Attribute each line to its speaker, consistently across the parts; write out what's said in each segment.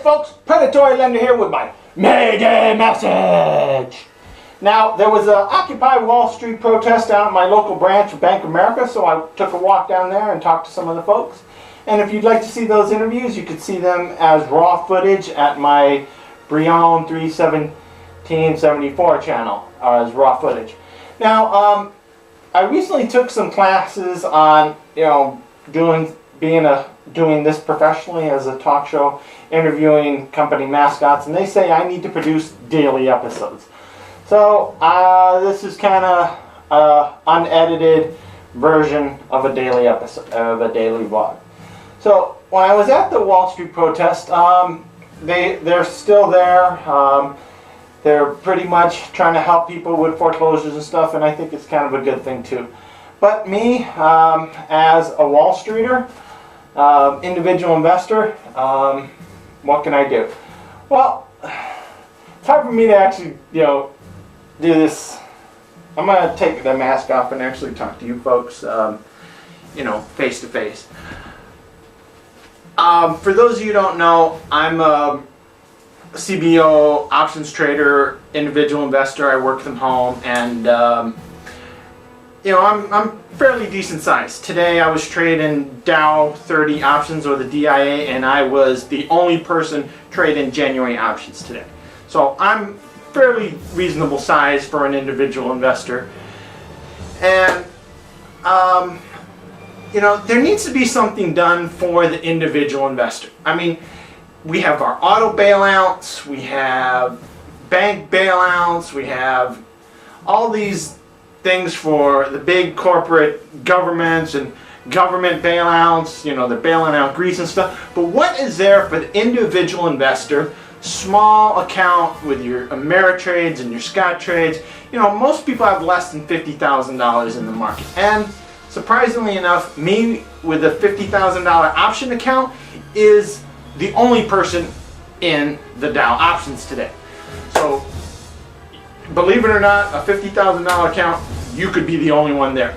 Speaker 1: folks, Predatory Lender here with my Mayday message. Now, there was an Occupy Wall Street protest down at my local branch of Bank of America, so I took a walk down there and talked to some of the folks. And if you'd like to see those interviews, you could see them as raw footage at my Mckeon 31774 channel, as raw footage. Now, I recently took some classes on, doing this professionally as a talk show, interviewing company mascots, and they say I need to produce daily episodes. So this is kind of unedited version of a daily episode, of a daily vlog. So when I was at the Wall Street protest, they're still there. They're pretty much trying to help people with foreclosures and stuff, and I think it's kind of a good thing too. But me, as a Wall Streeter, individual investor, what can I do? Well, it's hard for me to actually, do this. I'm going to take the mask off and actually talk to you folks, face to face. For those of you who don't know, I'm a CBO, options trader, individual investor. I work from home, and I'm fairly decent sized. Today I was trading Dow 30 options, or the DIA, and I was the only person trading January options today. So I'm fairly reasonable size for an individual investor. And there needs to be something done for the individual investor. I mean, we have our auto bailouts, we have bank bailouts, we have all these things for the big corporate governments and government bailouts, they're bailing out Greece and stuff. But what is there for the individual investor, small account with your Ameritrades and your Scottrades? Most people have less than $50,000 in the market. And surprisingly enough, me with a $50,000 option account is the only person in the Dow options today. So, believe it or not, a $50,000 account, you could be the only one there.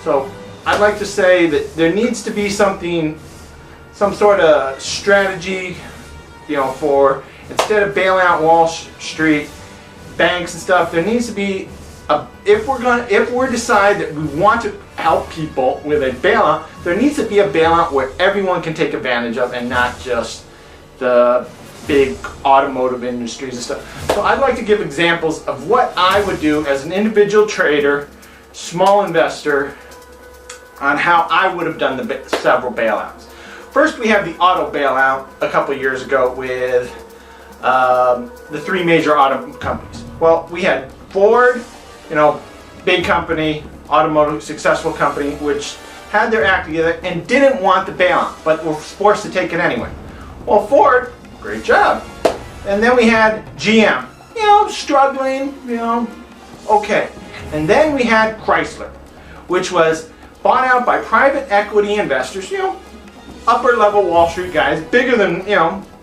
Speaker 1: So I'd like to say that there needs to be some sort of strategy, for instead of bailing out Wall Street, banks and stuff. There needs to be if we decide that we want to help people with a bailout, there needs to be a bailout where everyone can take advantage of, and not just the big automotive industries and stuff. So I'd like to give examples of what I would do as an individual trader, small investor, on how I would have done the several bailouts. First, we have the auto bailout a couple years ago with the three major auto companies. Well, we had Ford, big company, automotive successful company, which had their act together and didn't want the bailout, but were forced to take it anyway. Well, Ford, great job. And then we had GM, struggling, okay. And then we had Chrysler, which was bought out by private equity investors, upper level Wall Street guys, bigger than,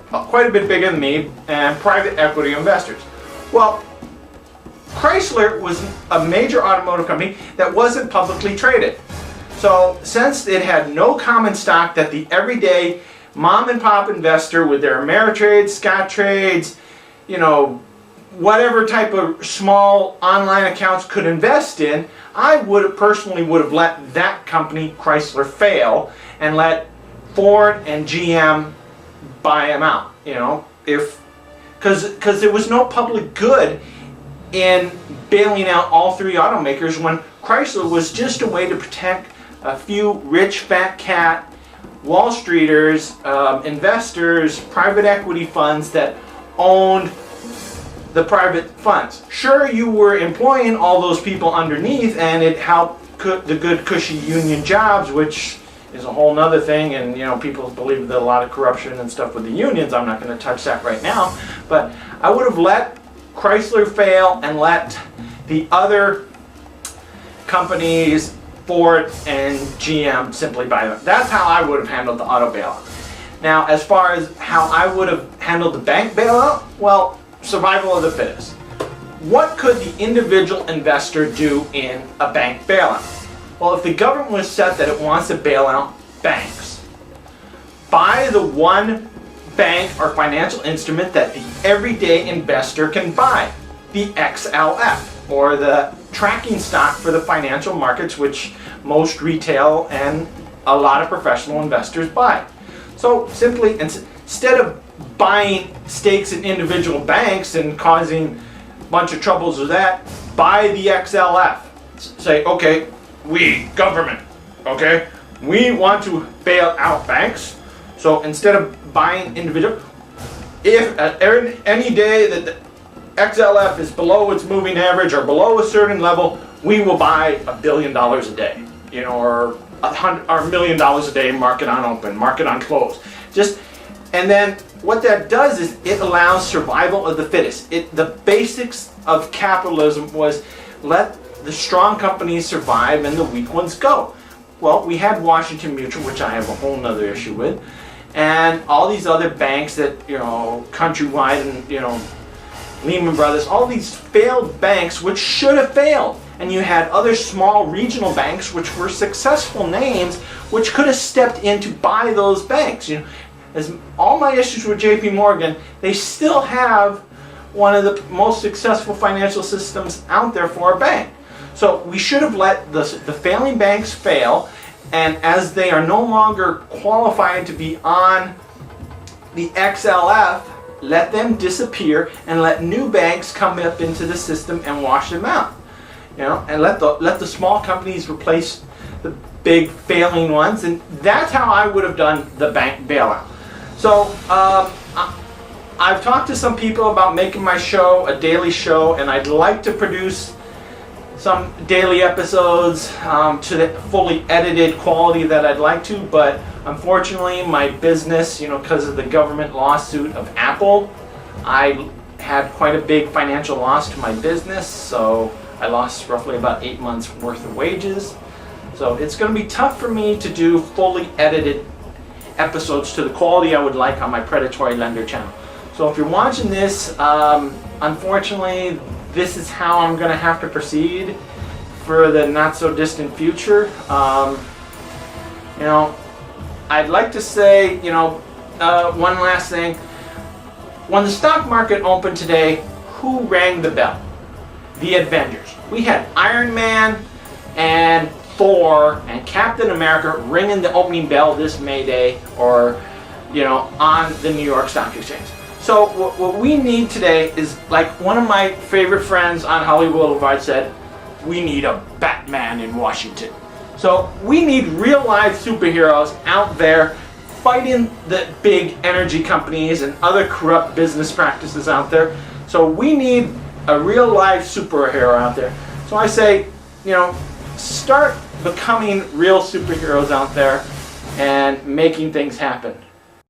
Speaker 1: quite a bit bigger than me, and private equity investors. Well, Chrysler was a major automotive company that wasn't publicly traded. So since it had no common stock that the everyday mom and pop investor with their Ameritrades, Scottrades, whatever type of small online accounts could invest in, I personally would have let that company, Chrysler, fail and let Ford and GM buy them out. Because there was no public good in bailing out all three automakers when Chrysler was just a way to protect a few rich fat cat Wall Streeters, investors, private equity funds that owned the private funds. Sure, you were employing all those people underneath, and it helped the good cushy union jobs, which is a whole nother thing, and people believe that a lot of corruption and stuff with the unions. I'm not going to touch that right now, but I would have let Chrysler fail and let the other companies, Ford and GM, simply buy them. That's how I would have handled the auto bailout. Now, as far as how I would have handled the bank bailout, well, survival of the fittest. What could the individual investor do in a bank bailout? Well, if the government was set that it wants to bail out banks, buy the one bank or financial instrument that the everyday investor can buy, the XLF, or the tracking stock for the financial markets, which most retail and a lot of professional investors buy. So simply, instead of buying stakes in individual banks and causing a bunch of troubles with that, buy the XLF. Say, okay, we, government, okay, we want to bail out banks. So instead of buying individual, if at any day that the XLF is below its moving average or below a certain level, we will buy $1 billion a day, or $1 million a day, market on open, market on close. And then what that does is it allows survival of the fittest. The basics of capitalism was let the strong companies survive and the weak ones go. Well, we had Washington Mutual, which I have a whole nother issue with, and all these other banks that, Countrywide and, Lehman Brothers, all these failed banks which should have failed. And you had other small regional banks which were successful names which could have stepped in to buy those banks. As all my issues with JP Morgan, they still have one of the most successful financial systems out there for a bank. So we should have let the failing banks fail, and as they are no longer qualified to be on the XLF, let them disappear and let new banks come up into the system and wash them out. And let the small companies replace the big failing ones, and that's how I would have done the bank bailout. So I've talked to some people about making my show a daily show, and I'd like to produce some daily episodes to the fully edited quality that I'd like to, but unfortunately my business, because of the government lawsuit of Apple, I had quite a big financial loss to my business, so I lost roughly about 8 months worth of wages. So it's going to be tough for me to do fully edited episodes to the quality I would like on my Predatory Lender channel. So if you're watching this, unfortunately, this is how I'm going to have to proceed for the not so distant future. I'd like to say, one last thing. When the stock market opened today, who rang the bell? The Avengers. We had Iron Man and Thor and Captain America ringing the opening bell this May Day, or on the New York Stock Exchange. So what we need today is, like one of my favorite friends on Hollywood Boulevard said, we need a Batman in Washington. So we need real life superheroes out there fighting the big energy companies and other corrupt business practices out there. So we need a real life superhero out there. So I say, start becoming real superheroes out there and making things happen.